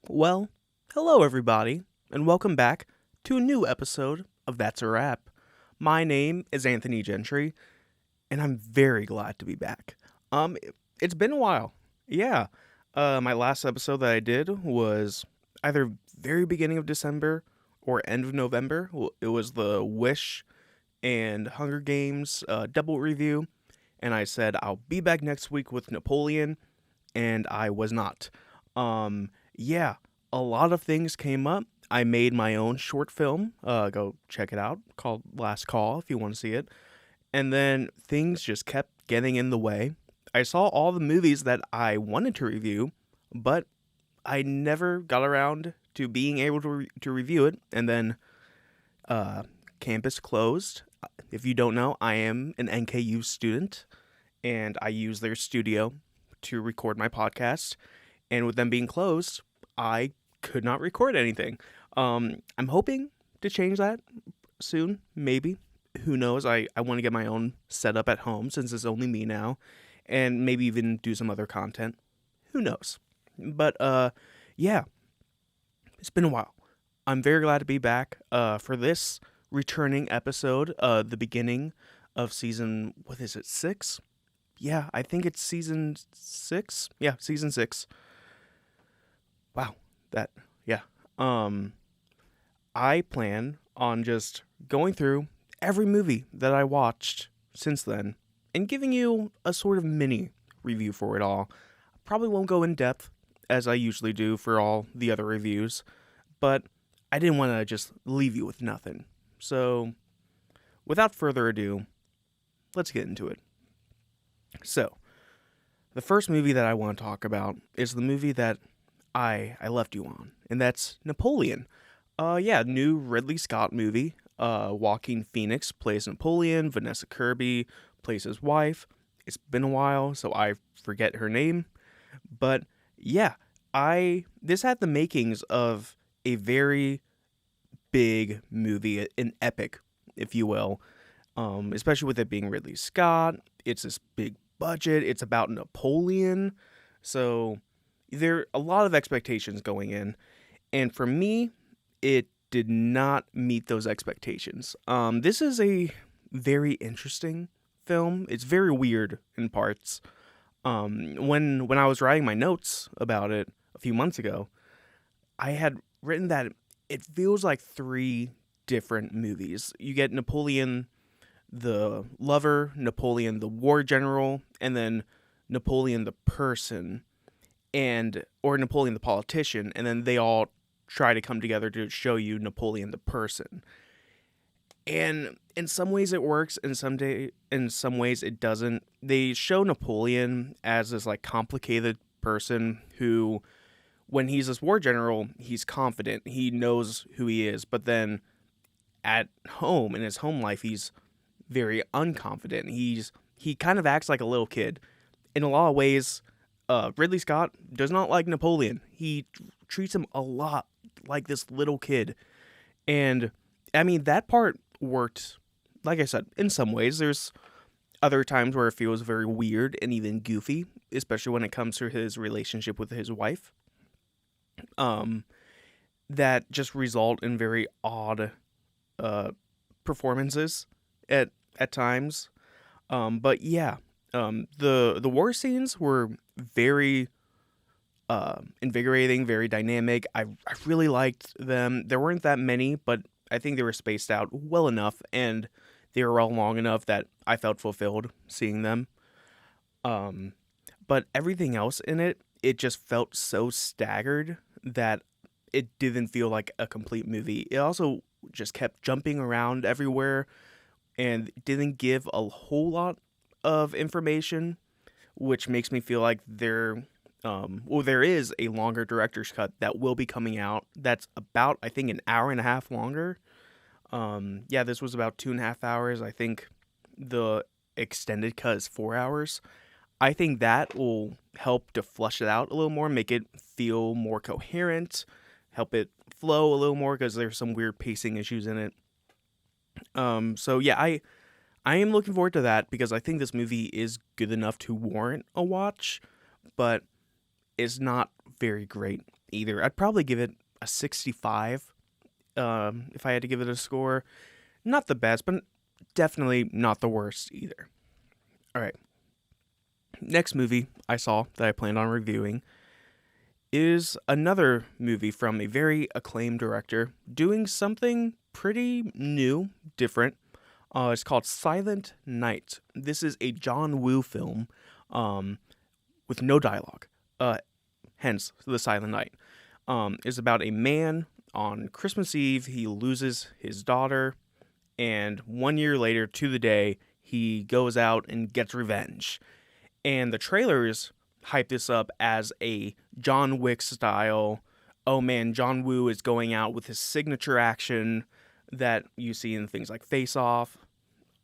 Well, hello everybody, and welcome back to a new episode of That's a Wrap. My name is Anthony Gentry, and I'm very glad to be back. It's been a while. Yeah. My last episode that I did was either very beginning of December or end of November. It was the Wish and Hunger Games double review, and I said I'll be back next week with Napoleon, and I was not. Yeah, a lot of things came up. I made my own short film. Go check it out, called Last Call if you want to see it. And then things just kept getting in the way. I saw all the movies that I wanted to review, but I never got around to being able to review it. And then uh, campus closed. If you don't know, I am an NKU student, and I use their studio to record my podcast. And with them being closed, I could not record anything. I'm hoping to change that soon, maybe. Who knows? I want to get my own setup at home since it's only me now, and maybe even do some other content. Who knows? But yeah, it's been a while. I'm very glad to be back for this returning episode, the beginning of season, what is it, 6? Yeah, I think it's season 6. Yeah, season 6. Wow, that, yeah. Um, I plan on just going through every movie that I watched since then and giving you a sort of mini review for it all. Probably won't go in depth as I usually do for all the other reviews, but I didn't want to just leave you with nothing. So, without further ado, let's get into it. So, the first movie that I want to talk about is the movie that I left you on, and that's Napoleon. Yeah, new Ridley Scott movie. Joaquin Phoenix plays Napoleon. Vanessa Kirby plays his wife. It's been a while, so I forget her name. But yeah, this had the makings of a very big movie, an epic, if you will. Especially with it being Ridley Scott. It's this big budget. It's about Napoleon. So there are a lot of expectations going in. And for me, it did not meet those expectations. This is a very interesting film. It's very weird in parts. When I was writing my notes about it a few months ago, I had written that it feels like three different movies. You get Napoleon the lover, Napoleon the war general, and then Napoleon the person, and or Napoleon the politician, and then they all try to come together to show you Napoleon the person. And in some ways it works, and in some ways it doesn't. They show Napoleon as this like complicated person who, when he's this war general, he's confident, he knows who he is, but then at home in his home life he's very unconfident. He kind of acts like a little kid. In a lot of ways, Ridley Scott does not like Napoleon. He treats him a lot like this little kid. And, I mean, that part worked, like I said, in some ways. There's other times where it feels very weird and even goofy, especially when it comes to his relationship with his wife. That just result in very odd performances at times. But yeah, the war scenes were very invigorating, very dynamic. I really liked them. There weren't that many, but I think they were spaced out well enough, and they were all long enough that I felt fulfilled seeing them. But everything else in it, it just felt so staggered that it didn't feel like a complete movie. It also just kept jumping around everywhere and didn't give a whole lot of information, which makes me feel like there is a longer director's cut that will be coming out. That's about, I think, an hour and a half longer. Yeah, this was about 2.5 hours. I think the extended cut is 4 hours. I think that will help to flush it out a little more, make it feel more coherent, help it flow a little more because there's some weird pacing issues in it. So yeah, I am looking forward to that because I think this movie is good enough to warrant a watch, but it's not very great. either. I'd probably give it a 65 if I had to give it a score. Not the best, but definitely not the worst either. All right. Next movie I saw that I planned on reviewing is another movie from a very acclaimed director doing something pretty new, different. It's called Silent Night. This is a John Woo film um, with no dialogue, hence the Silent Night. Is about a man on Christmas Eve. He loses his daughter, and 1 year later, to the day, he goes out and gets revenge. And the trailers hype this up as a John Wick style. Oh man, John Woo is going out with his signature action that you see in things like Face Off,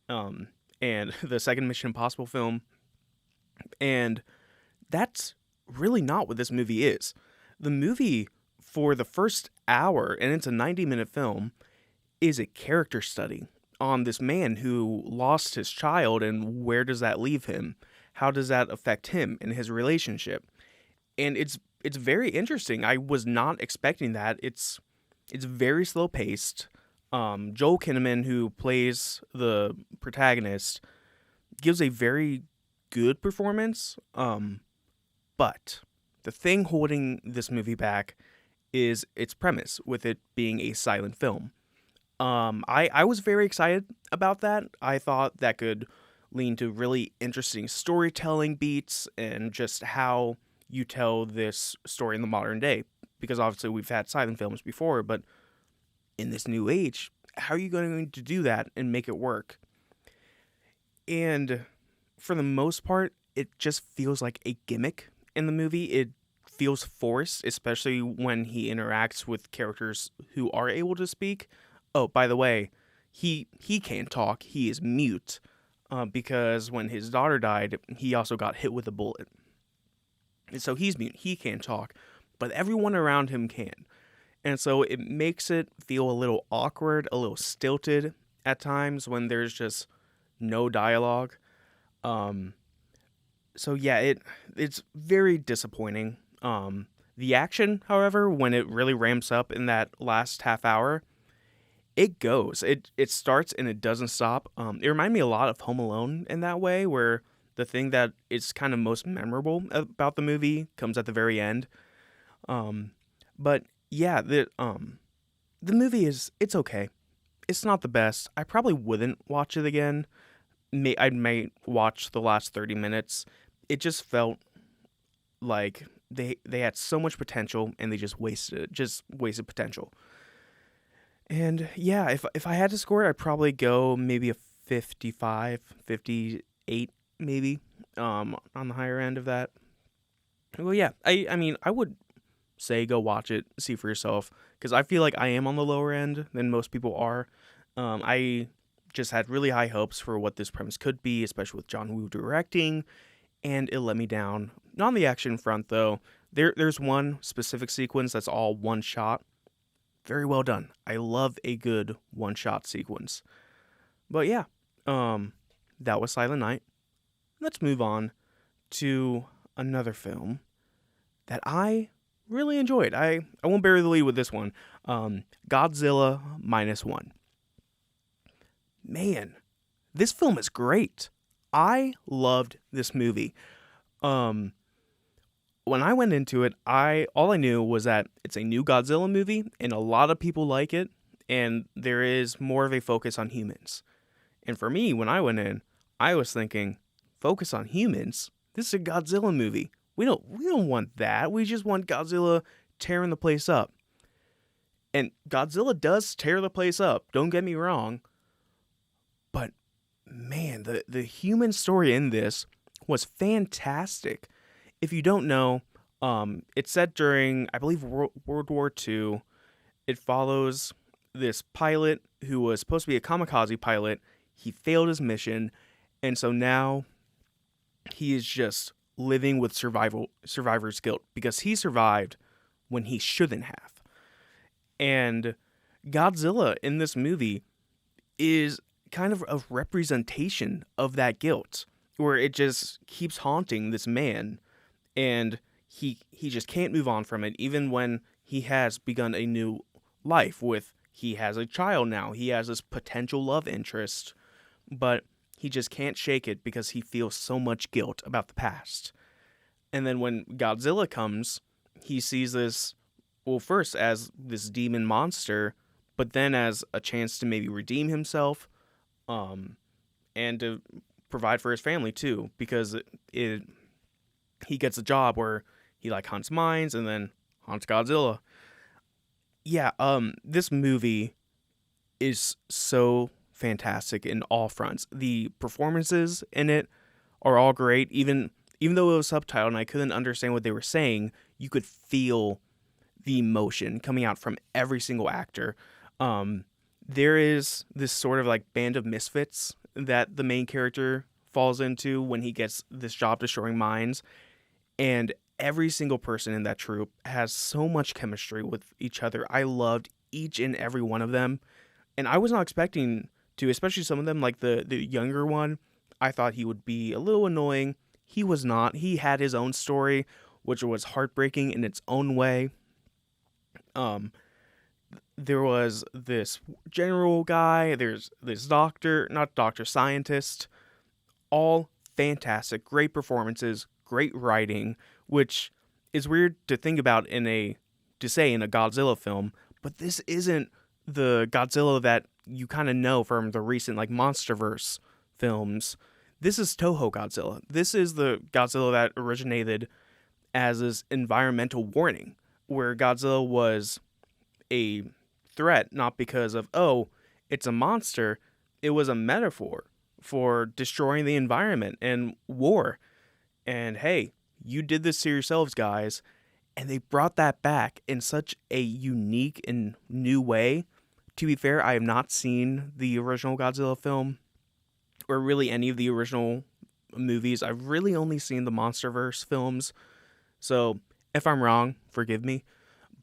and the second Mission Impossible film. And that's really not what this movie is. The movie, for the first hour, and it's a 90-minute film, is a character study on this man who lost his child and where does that leave him? How does that affect him and his relationship? And it's very interesting. I was not expecting that. It's very slow paced. Joel Kinnaman, who plays the protagonist, gives a very good performance. But the thing holding this movie back is its premise, with it being a silent film. I was very excited about that. I thought that could lean to really interesting storytelling beats and just how you tell this story in the modern day. Because obviously we've had silent films before, but in this new age, how are you going to do that and make it work? And for the most part, it just feels like a gimmick in the movie. It feels forced, especially when he interacts with characters who are able to speak. Oh, by the way, he can't talk. He is mute because when his daughter died, he also got hit with a bullet. And so he's mute. He can't talk, but everyone around him can. And so it makes it feel a little awkward, a little stilted at times when there's just no dialogue. So yeah, it's very disappointing. The action, however, when it really ramps up in that last half hour, it goes. It starts and it doesn't stop. It reminded me a lot of Home Alone in that way, where the thing that is kind of most memorable about the movie comes at the very end. But yeah, the movie it's okay. It's not the best. I probably wouldn't watch it again. I might watch the last 30 minutes. It just felt like they had so much potential and they just wasted it. Just wasted potential. And yeah, if I had to score it, I'd probably go maybe a 55, 58 maybe, on the higher end of that. Well, yeah, I mean, I would say go watch it, see for yourself, because I feel like I am on the lower end than most people are. I just had really high hopes for what this premise could be, especially with John Woo directing, and it let me down. Not on the action front, though. There's one specific sequence that's all one shot. Very well done. I love a good one-shot sequence. But yeah, that was Silent Night. Let's move on to another film that I really enjoyed. I won't bury the lead with this one. Godzilla -1. Man, this film is great. I loved this movie. When I went into it, all I knew was that it's a new Godzilla movie, and a lot of people like it, and there is more of a focus on humans. And for me, when I went in, I was thinking, focus on humans? This is a Godzilla movie. We don't want that. We just want Godzilla tearing the place up. And Godzilla does tear the place up, don't get me wrong. But man, the human story in this was fantastic. If you don't know, it's set during, I believe, World War II. It follows this pilot who was supposed to be a kamikaze pilot. He failed his mission, and so now he is just living with survivor's guilt because he survived when he shouldn't have. And Godzilla in this movie is kind of a representation of that guilt, where it just keeps haunting this man. And he just can't move on from it, even when he has begun a new life with he has a child now, he has this potential love interest, but he just can't shake it because he feels so much guilt about the past. And then when Godzilla comes, he sees this, well, first as this demon monster, but then as a chance to maybe redeem himself, um, and to provide for his family too, because he gets a job where he like hunts mines and then hunts Godzilla. Yeah, this movie is so fantastic in all fronts. The performances in it are all great. Even though it was subtitled and I couldn't understand what they were saying, you could feel the emotion coming out from every single actor. Um, there is this sort of like band of misfits that the main character falls into when he gets this job destroying mines, and every single person in that troupe has so much chemistry with each other. I loved each and every one of them, and I was not expecting to, especially some of them, like the younger one. I thought he would be a little annoying. He was not. He had his own story, which was heartbreaking in its own way. Um, there was this general guy. There's this doctor, not doctor, scientist. All fantastic, great performances, great writing, which is weird to think about to say in a Godzilla film, but this isn't the Godzilla that you kind of know from the recent like MonsterVerse films. This is Toho Godzilla. This is the Godzilla that originated as this environmental warning, where Godzilla was a threat not because of, oh, it's a monster. It was a metaphor for destroying the environment and war. And hey, you did this to yourselves, guys. And they brought that back in such a unique and new way. To be fair, I have not seen the original Godzilla film, or really any of the original movies. I've really only seen the MonsterVerse films. So if I'm wrong, forgive me.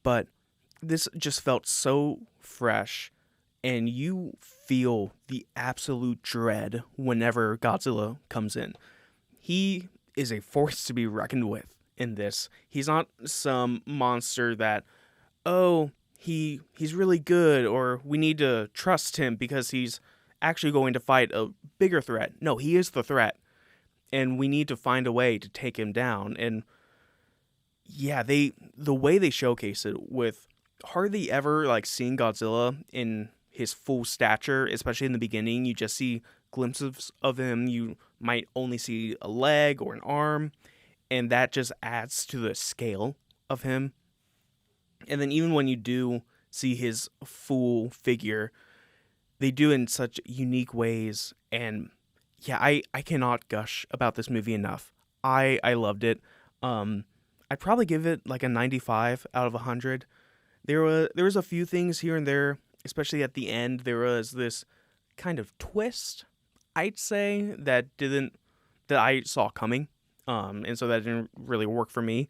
But this just felt so fresh, and you feel the absolute dread whenever Godzilla comes in. He is a force to be reckoned with in this. He's not some monster that, oh, he's really good, or we need to trust him because he's actually going to fight a bigger threat. No, he is the threat, and we need to find a way to take him down. And yeah, the way they showcase it with hardly ever like seeing Godzilla in his full stature, especially in the beginning, you just see glimpses of him. You might only see a leg or an arm, and that just adds to the scale of him. And then even when you do see his full figure, they do it in such unique ways. And yeah, I cannot gush about this movie enough. I loved it. I'd probably give it like a 95 out of 100. There was a few things here and there, especially at the end. There was this kind of twist, I'd say, that I saw coming. And so that didn't really work for me.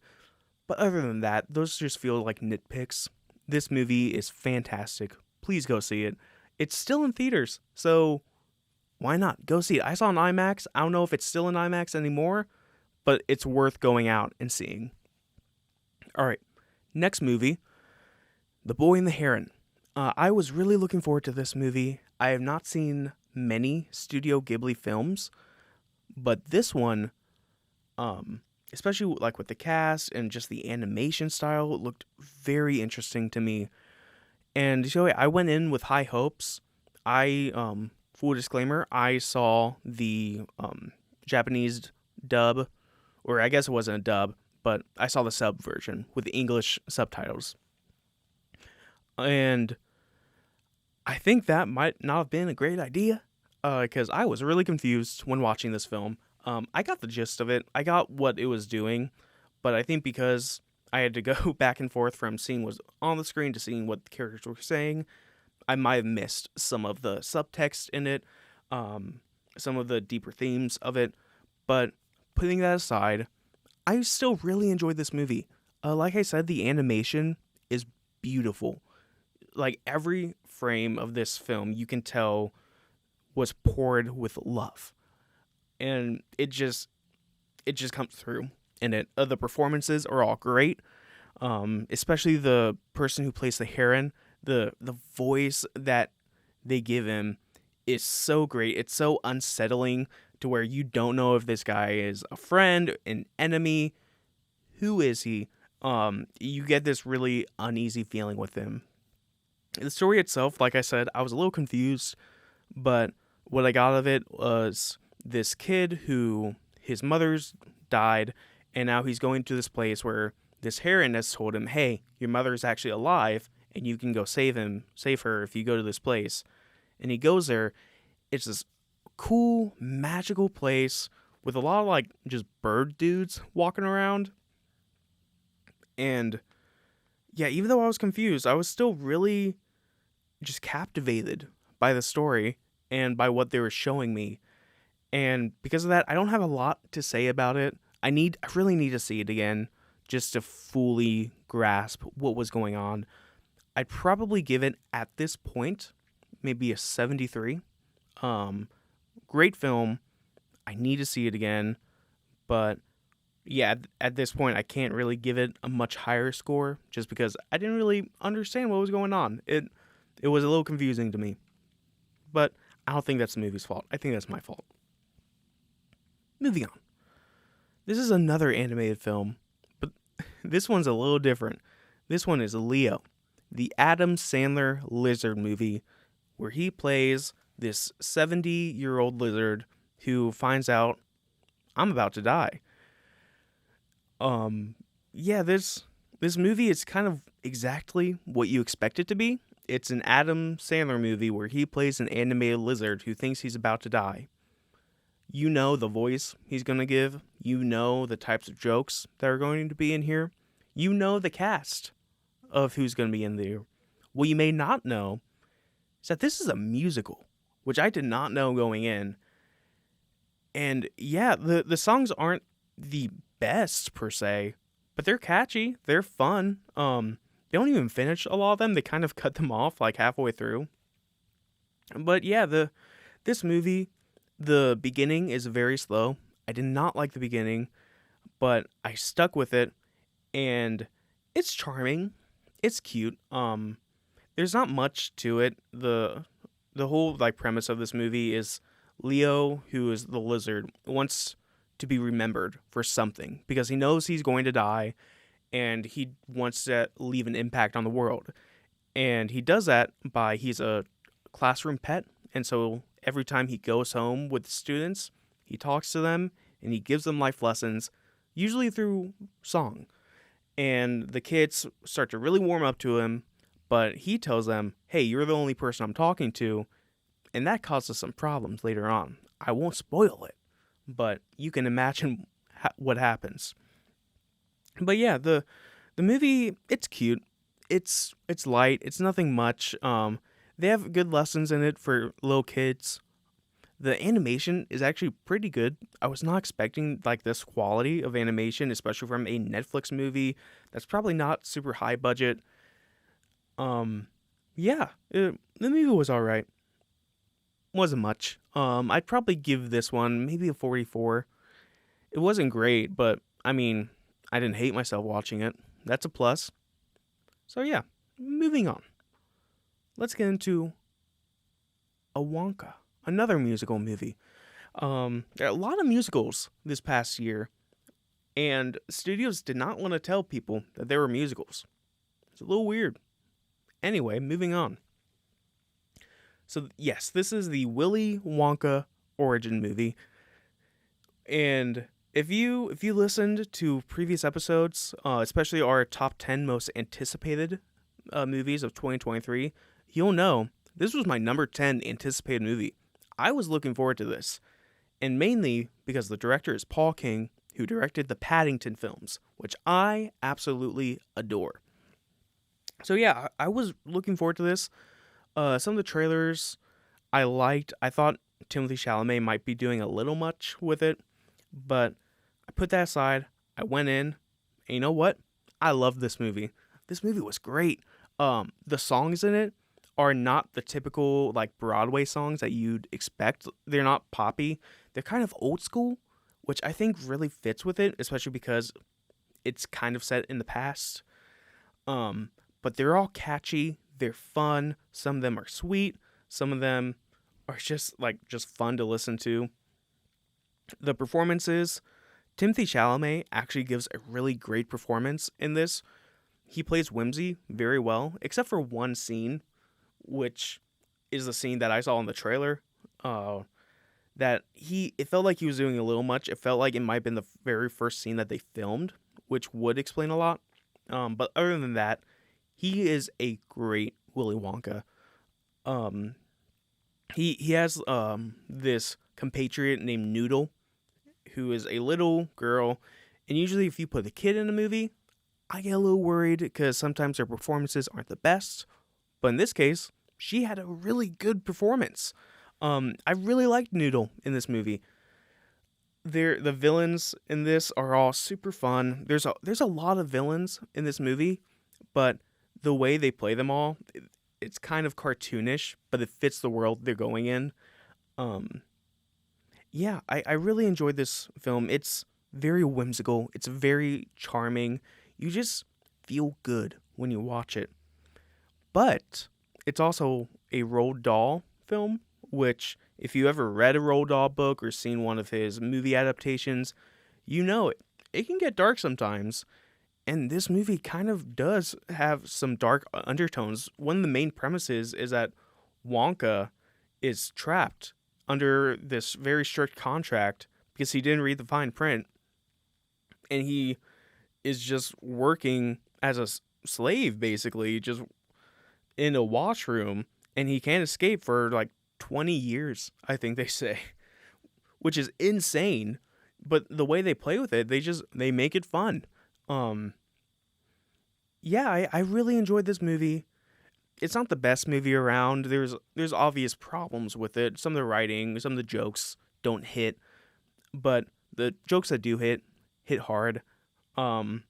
But other than that, those just feel like nitpicks. This movie is fantastic. Please go see it. It's still in theaters, so why not? Go see it. I saw it in IMAX. I don't know if it's still in IMAX anymore, but it's worth going out and seeing. All right, next movie, The Boy and the Heron. I was really looking forward to this movie. I have not seen many Studio Ghibli films, but this one, especially like with the cast and just the animation style, it looked very interesting to me. And so I went in with high hopes. Full disclaimer, I saw the Japanese dub, or I guess it wasn't a dub, but I saw the sub version with the English subtitles. And I think that might not have been a great idea, because I was really confused when watching this film. I got the gist of it. I got what it was doing, but I think because I had to go back and forth from seeing what's on the screen to seeing what the characters were saying, I might have missed some of the subtext in it, some of the deeper themes of it. But putting that aside, I still really enjoyed this movie. Like I said, the animation is beautiful. Like every frame of this film, you can tell was poured with love, and it just comes through. in it. The performances are all great, especially the person who plays the heron. The voice that they give him is so great. It's so unsettling to where you don't know if this guy is a friend, an enemy. Who is he? You get this really uneasy feeling with him. The story itself, like I said, I was a little confused, but what I got out of it was this kid who his mother's died, and now he's going to this place where this heron has told him, "Hey, your mother is actually alive, and you can go save her if you go to this place." And he goes there. It's this cool, magical place with a lot of like just bird dudes walking around. And yeah, even though I was confused, I was still really just captivated by the story and by what they were showing me. And because of that, I don't have a lot to say about it. I really need to see it again just to fully grasp what was going on. I'd probably give it at this point maybe a 73. Great film. I need to see it again, but yeah, at this point, I can't really give it a much higher score just because I didn't really understand what was going on. It was a little confusing to me, but I don't think that's the movie's fault. I think that's my fault. Moving on. This is another animated film, but this one's a little different. This one is Leo, the Adam Sandler lizard movie, where he plays this 70-year-old lizard who finds out, I'm about to die. Yeah, this movie is kind of exactly what you expect it to be. It's an Adam Sandler movie where he plays an animated lizard who thinks he's about to die. You know the voice he's going to give. You know the types of jokes that are going to be in here. You know the cast of who's going to be in there. What you may not know is that this is a musical, which I did not know going in. And yeah, the songs aren't the best per se, but they're catchy. They're fun. They don't even finish a lot of them. They kind of cut them off like halfway through. But yeah, this movie, the beginning is very slow. I did not like the beginning, but I stuck with it, and it's charming. It's cute. There's not much to it. The whole like premise of this movie is Leo, who is the lizard, wants to be remembered for something because he knows he's going to die, and he wants to leave an impact on the world. And he does that by he's a classroom pet, and so every time he goes home with students, he talks to them and he gives them life lessons, usually through song. And the kids start to really warm up to him, but he tells them, "Hey, you're the only person I'm talking to," and that causes some problems later on. I won't spoil it, but you can imagine what happens. But yeah, the movie, it's cute. It's light. It's nothing much. They have good lessons in it for little kids. The animation is actually pretty good. I was not expecting like this quality of animation, especially from a Netflix movie that's probably not super high budget. Yeah, the movie was all right. Wasn't much. I'd probably give this one maybe a 44. It wasn't great, but I mean, I didn't hate myself watching it. That's a plus. So yeah, moving on. Let's get into a Wonka, another musical movie. There are a lot of musicals this past year, and studios did not want to tell people that there were musicals. It's a little weird. Anyway, moving on. So yes, this is the Willy Wonka origin movie, and if you listened to previous episodes, especially our top 10 most anticipated movies of 2023, you'll know this was my number 10 anticipated movie. I was looking forward to this, and mainly because the director is Paul King, who directed the Paddington films, which I absolutely adore. So yeah, I was looking forward to this. Some of the trailers I liked. I thought Timothée Chalamet might be doing a little much with it, but I put that aside. I went in, and you know what? I love this movie. This movie was great. The songs in it are not the typical like Broadway songs that you'd expect. They're not poppy. They're kind of old school, which I think really fits with it, especially because it's kind of set in the past. But they're all catchy, they're fun, some of them are sweet, some of them are just fun to listen to. The performances, Timothy Chalamet actually gives a really great performance in this. He plays Whimsy very well, except for one scene, which is the scene that I saw in the trailer. That it felt like he was doing a little much. It felt like it might have been the very first scene that they filmed, which would explain a lot. But other than that, he is a great Willy Wonka. Um, he has this compatriot named Noodle, who is a little girl, and usually if you put a kid in a movie, I get a little worried because sometimes their performances aren't the best. But in this case, she had a really good performance. I really liked Noodle in this movie. The villains in this are all super fun. There's a lot of villains in this movie, but the way they play them all, it's kind of cartoonish, but it fits the world they're going in. Um, yeah, I really enjoyed this film. It's very whimsical. It's very charming. You just feel good when you watch it. But it's also a Roald Dahl film, which, if you ever read a Roald Dahl book or seen one of his movie adaptations, you know it. It can get dark sometimes, and this movie kind of does have some dark undertones. One of the main premises is that Wonka is trapped under this very strict contract because he didn't read the fine print, and he is just working as a slave, basically, just in a washroom, and he can't escape for like 20 years, I think they say, which is insane. But the way they play with it, they make it fun. Yeah, I really enjoyed this movie. It's not the best movie around. There's obvious problems with it. Some of the writing, some of the jokes don't hit, but the jokes that do hit hard. The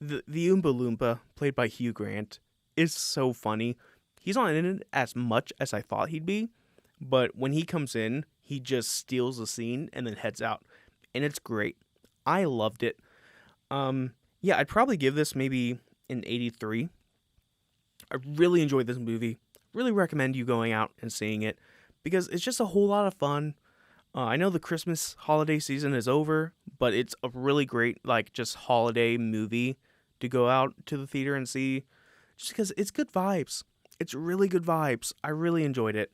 Oompa Loompa, played by Hugh Grant, is so funny. He's not in it as much as I thought he'd be, but when he comes in, he just steals the scene and then heads out, and it's great. I loved it. Yeah, I'd probably give this maybe an 83. I really enjoyed this movie. Really recommend you going out and seeing it because it's just a whole lot of fun. I know the Christmas holiday season is over, but it's a really great just holiday movie to go out to the theater and see, just because it's good vibes. It's really good vibes. I really enjoyed it.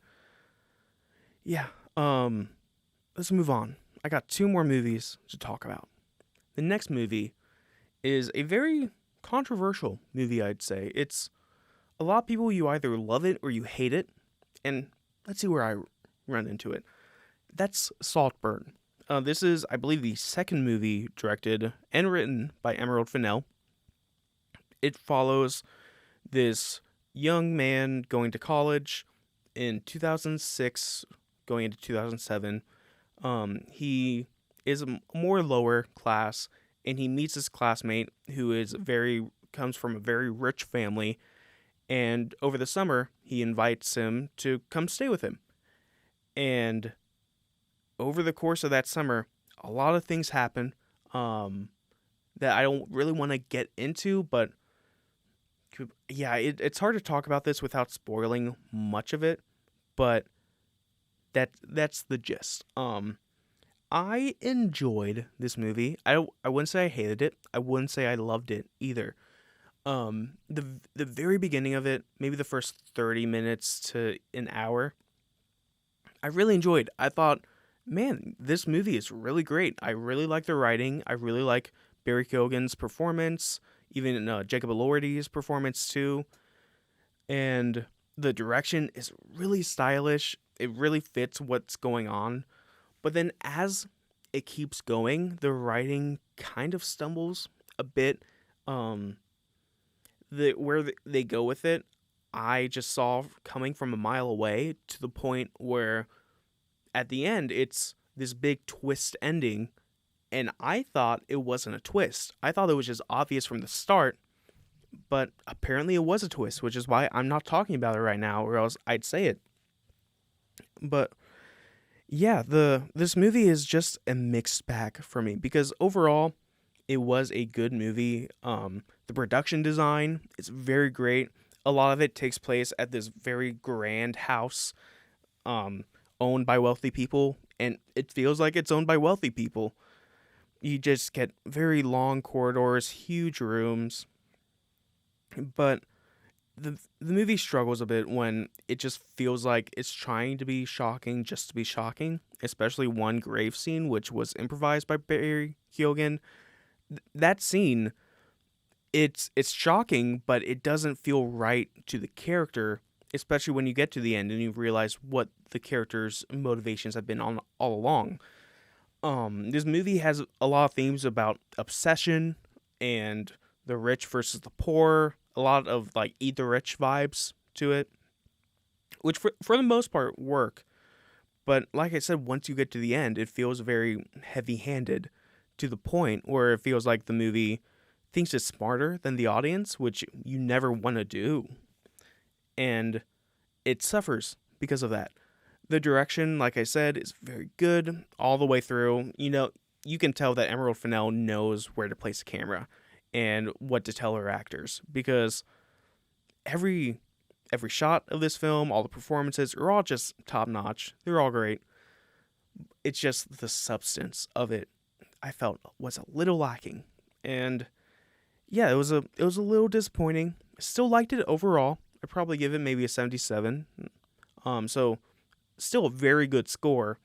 Yeah. Let's move on. I got two more movies to talk about. The next movie is a very controversial movie, I'd say. It's a lot of people, you either love it or you hate it, and let's see where I run into it. That's Saltburn. This is, I believe, the second movie directed and written by Emerald Fennell. It follows this young man going to college in 2006, going into 2007. He is a more lower class, and he meets his classmate who comes from a very rich family. And over the summer, he invites him to come stay with him. And over the course of that summer, a lot of things happen that I don't really want to get into, but yeah, it's hard to talk about this without spoiling much of it, but that's the gist. I enjoyed this movie. I wouldn't say I hated it. I wouldn't say I loved it either. The very beginning of it, maybe the first 30 minutes to an hour, I really enjoyed. I thought, man, this movie is really great. I really like the writing. I really like Barry Keoghan's performance, even Jacob Elordi's performance too. And the direction is really stylish. It really fits what's going on. But then as it keeps going, the writing kind of stumbles a bit. Where they go with it, I just saw coming from a mile away, to the point where at the end it's this big twist ending, and I thought it wasn't a twist. I thought it was just obvious from the start, but apparently it was a twist, which is why I'm not talking about it right now, or else I'd say it. But Yeah, the this movie is just a mixed bag for me because overall it was a good movie. The production design is very great. A lot of it takes place at this very grand house um owned by wealthy people, and it feels like it's owned by wealthy people. You just get very long corridors, huge rooms, but the movie struggles a bit when it just feels like it's trying to be shocking just to be shocking, especially one grave scene which was improvised by Barry Keoghan. That scene, it's shocking, but it doesn't feel right to the character, especially when you get to the end and you realize what the character's motivations have been on all along. This movie has a lot of themes about obsession and the rich versus the poor. A lot of like eat the rich vibes to it, which for the most part work. But like I said, once you get to the end, it feels very heavy handed to the point where it feels like the movie thinks it's smarter than the audience, which you never want to do. And it suffers because of that. The direction, like I said, is very good all the way through. You can tell that Emerald Fennell knows where to place the camera and what to tell her actors because every every shot of this film, all the performances are all just top notch. They're all great. It's just the substance of it I felt was a little lacking. And yeah, it was a little disappointing. Still liked it overall. I'd probably give it maybe a 77. So still a very good score.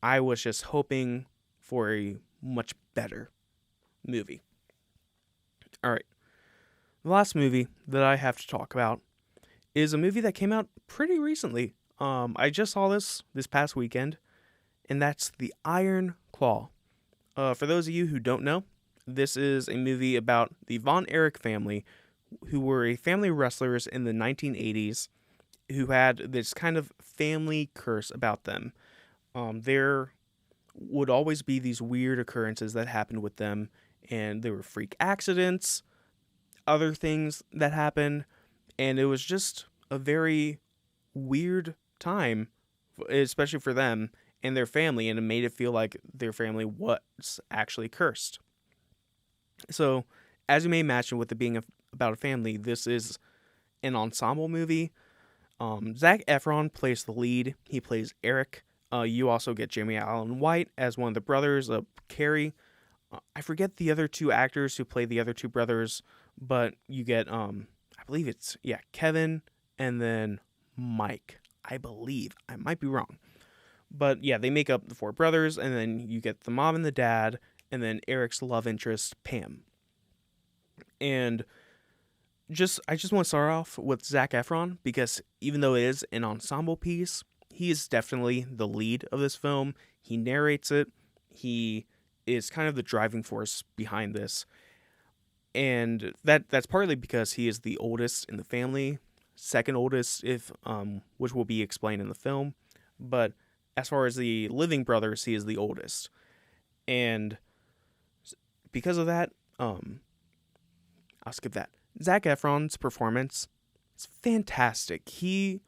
I was just hoping for a much better movie. All right. The last movie that I have to talk about is a movie that came out pretty recently. I just saw this past weekend, and that's The Iron Claw. For those of you who don't know, this is a movie about the Von Erich family, who were a family of wrestlers in the 1980s who had this kind of family curse about them. There would always be these weird occurrences that happened with them, and there were freak accidents, other things that happened, and it was just a very weird time, especially for them and their family, and it made it feel like their family was actually cursed. So, as you may imagine, with it being about a family, this is an ensemble movie. Zac Efron plays the lead. He plays Eric. You also get Jamie Allen White as one of the brothers, Carrie. I forget the other two actors who play the other two brothers, but you get, I believe it's, yeah, Kevin and then Mike. I believe. I might be wrong. But yeah, they make up the four brothers, and then you get the mom and the dad, and then Eric's love interest, Pam. And I just want to start off with Zac Efron because even though it is an ensemble piece, he is definitely the lead of this film. He narrates it. He is kind of the driving force behind this. And that's partly because he is the oldest in the family, second oldest if which will be explained in the film. But as far as the living brothers, he is the oldest. And because of that, I'll skip that. Zac Efron's performance is fantastic. He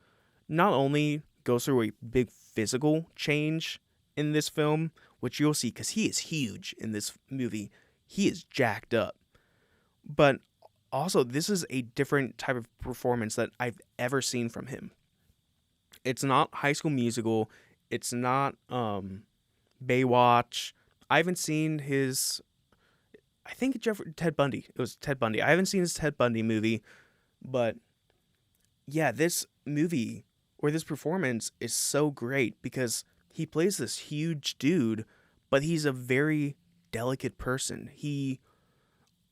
not only goes through a big physical change in this film, which you'll see because he is huge in this movie. He is jacked up. But also, this is a different type of performance that I've ever seen from him. It's not High School Musical. It's not Baywatch. I haven't seen his... I think Ted Bundy. It was Ted Bundy. I haven't seen his Ted Bundy movie, but yeah, this movie or this performance is so great because he plays this huge dude, but he's a very delicate person.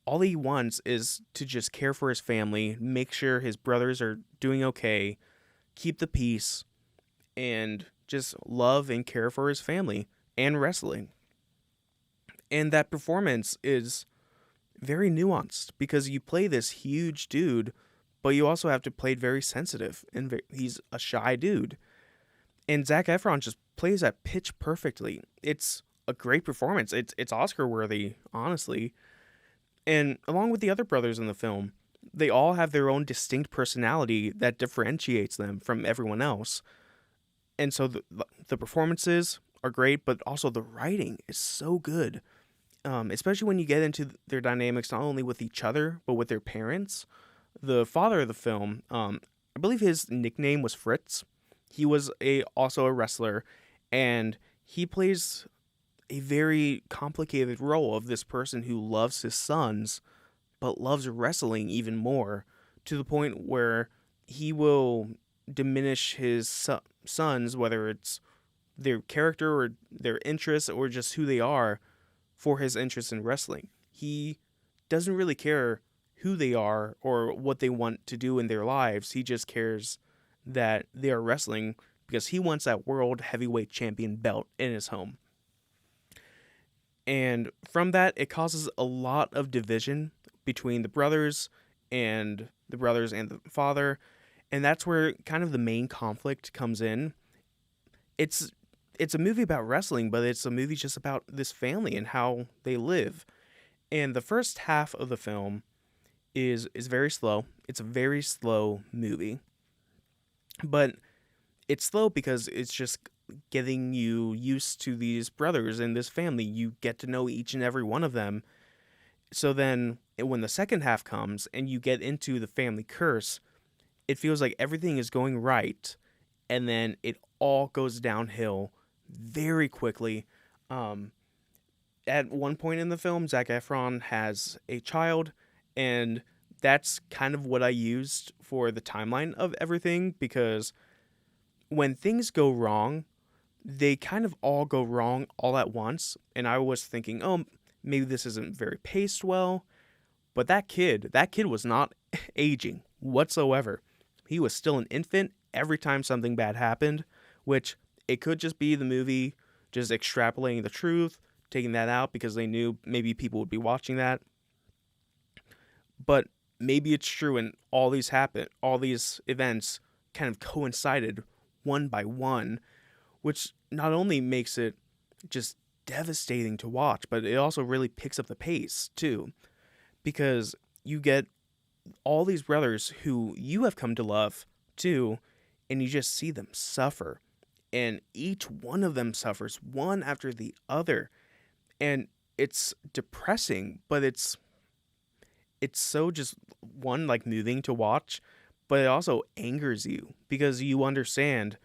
All he wants is to just care for his family, make sure his brothers are doing okay, keep the peace, and just love and care for his family and wrestling. And that performance is very nuanced because you play this huge dude, but you also have to play it very sensitive, and he's a shy dude. And Zac Efron just plays that pitch perfectly. It's a great performance. It's Oscar worthy, honestly. And along with the other brothers in the film, they all have their own distinct personality that differentiates them from everyone else. And so the performances are great, but also the writing is so good. Especially when you get into their dynamics not only with each other but with their parents. The father of the film, I believe his nickname was Fritz. He was a also a wrestler, and he plays a very complicated role of this person who loves his sons but loves wrestling even more, to the point where he will diminish his sons, whether it's their character or their interests or just who they are, for his interest in wrestling. He doesn't really care who they are or what they want to do in their lives. He just cares that they are wrestling because he wants that world heavyweight champion belt in his home. And from that, it causes a lot of division between the brothers and the father. And that's where kind of the main conflict comes in. It's it's a movie about wrestling, but it's a movie just about this family and how they live. And the first half of the film is very slow. It's a very slow movie. But it's slow because it's just getting you used to these brothers and this family. You get to know each and every one of them. So then when the second half comes and you get into the family curse, it feels like everything is going right, and then it all goes downhill very quickly. Um, at one point in the film, Zac Efron has a child, and that's kind of what I used for the timeline of everything, because when things go wrong, they kind of all go wrong all at once. And I was thinking, oh, maybe this isn't very paced well. But that kid was not aging whatsoever. He was still an infant every time something bad happened, which it could just be the movie just extrapolating the truth, taking that out because they knew maybe people would be watching that. But maybe it's true and all these events kind of coincided one by one, which not only makes it just devastating to watch, but it also really picks up the pace too, because you get all these brothers who you have come to love too, and you just see them suffer, and each one of them suffers one after the other, and it's depressing, but it's so just one, like, moving to watch, but it also angers you because you understand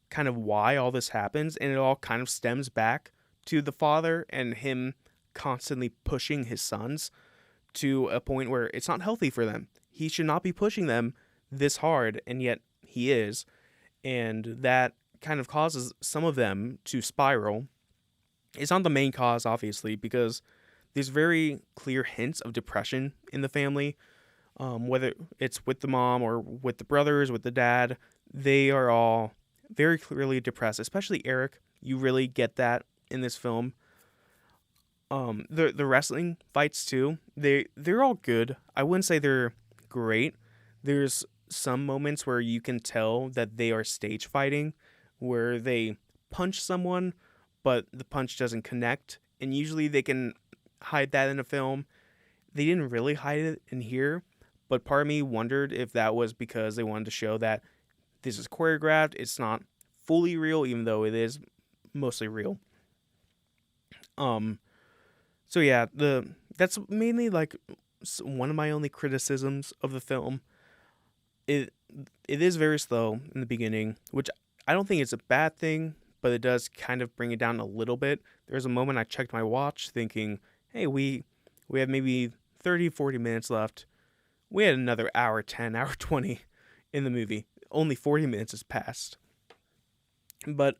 kind of why all this happens, and it all kind of stems back to the father and him constantly pushing his sons to a point where it's not healthy for them. He should not be pushing them this hard, and yet he is, and that kind of causes some of them to spiral. It's not the main cause, obviously, because there's very clear hints of depression in the family, whether it's with the mom or with the brothers, with the dad. They are all very clearly depressed, especially Eric. You really get that in this film. The wrestling fights too, they're all good. I wouldn't say they're great. There's some moments where you can tell that they are stage fighting, where they punch someone, but the punch doesn't connect, and usually they can hide that in a film. They didn't really hide it in here, but part of me wondered if that was because they wanted to show that this is choreographed. It's not fully real, even though it is mostly real. So yeah, that's mainly like one of my only criticisms of the film. It it is very slow in the beginning, which I don't think is a bad thing, but it does kind of bring it down a little bit. There's a moment I checked my watch thinking, hey, we have maybe 30, 40 minutes left. We had another hour 10, hour 20 in the movie. Only 40 minutes has passed. But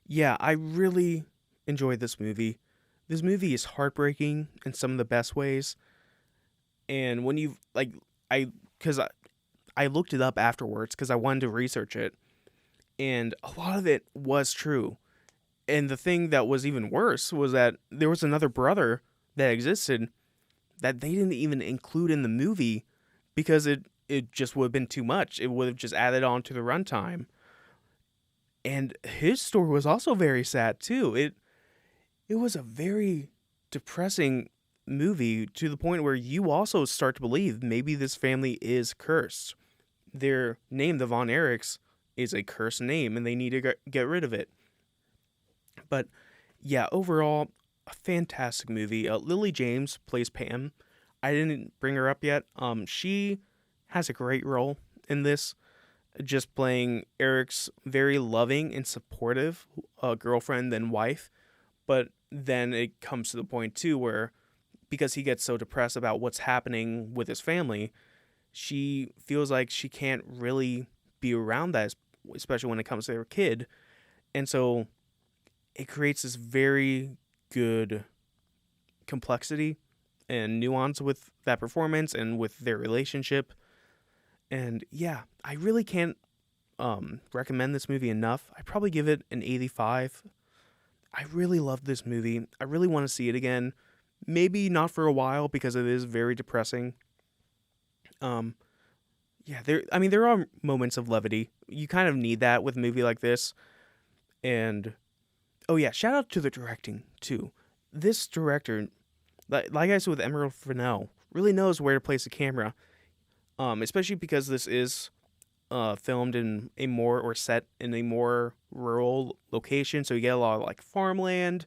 yeah, I really enjoyed this movie. This movie is heartbreaking in some of the best ways. And when you like cuz I looked it up afterwards cuz I wanted to research it, and a lot of it was true. And the thing that was even worse was that there was another brother that existed that they didn't even include in the movie because it just would have been too much. It would have just added on to the runtime. And his story was also very sad too. It was a very depressing movie to the point where you also start to believe maybe this family is cursed. Their name, the Von Erichs, is a cursed name, and they need to get rid of it. But yeah, overall, a fantastic movie. Lily James plays Pam. I didn't bring her up yet. She has a great role in this, just playing Eric's very loving and supportive girlfriend and wife. But then it comes to the point too where, because he gets so depressed about what's happening with his family, she feels like she can't really be around that, especially when it comes to her kid. And so it creates this very good complexity and nuance with that performance and with their relationship. And yeah, I really can't recommend this movie enough. I probably give it an 85. I really love this movie. I really want to see it again. Maybe not for a while because it is very depressing. Um, yeah, there are moments of levity. You kind of need that with a movie like this. And oh yeah, shout out to the directing too. This director, like I said with Emerald Fennell, really knows where to place the camera. Especially because this is filmed in a more or set in a more rural location, so you get a lot of like farmland,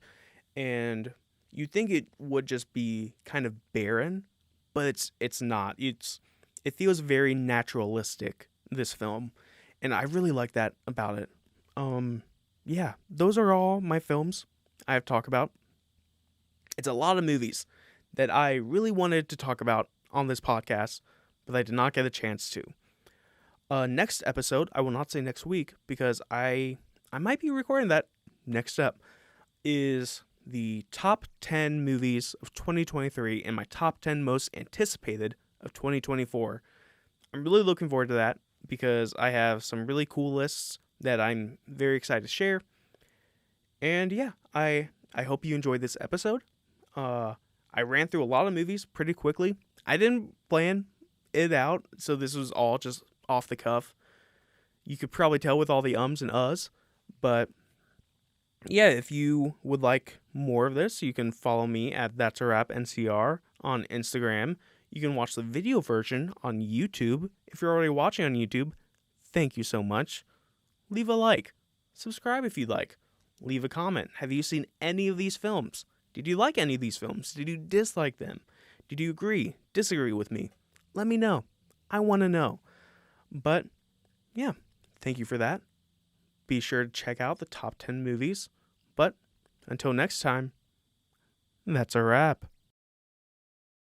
and you think it would just be kind of barren, but it's not. It feels very naturalistic, this film, and I really like that about it. Um, yeah, those are all my films I have talked about. It's a lot of movies that I really wanted to talk about on this podcast, but I did not get a chance to. Next episode, I will not say next week because I might be recording that next up, is the top 10 movies of 2023 and my top 10 most anticipated of 2024. I'm really looking forward to that because I have some really cool lists that I'm very excited to share. And yeah, I hope you enjoyed this episode. Uh, I ran through a lot of movies pretty quickly. I didn't plan it out, so this was all just off the cuff. You could probably tell with all the ums and uhs, but yeah, if you would like more of this, you can follow me at That's a Wrap NCR on Instagram. You can watch the video version on YouTube. If you're already watching on YouTube, thank you so much. Leave a like, subscribe if you'd like, leave a comment. Have you seen any of these films? Did you like any of these films? Did you dislike them? Did you agree, disagree with me? Let me know. I want to know. But yeah, thank you for that. Be sure to check out the top 10 movies. But until next time, that's a wrap.